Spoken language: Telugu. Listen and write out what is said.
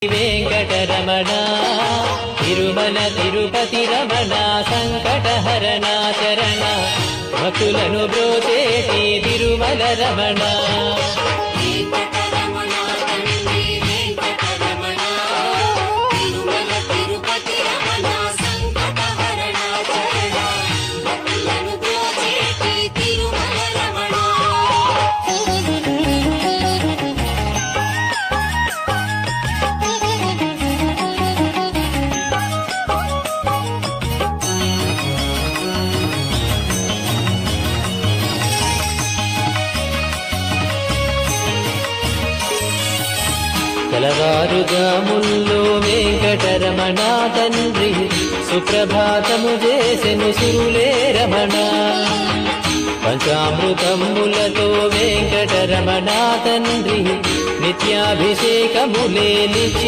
వెంకటరమణ తిరుమల తిరుపతి రమణ సంకటహరణ చరణ భక్తులను బ్రోచేటి తిరుమల రమణ కలవారుగాముల్లో వెంకటరమణ తండ్రి సుప్రభాతము చేసెను సురులే రమణ పంచామృతములతో వెంకటరమణ తండ్రి నిత్యాభిషేకములే నిత్య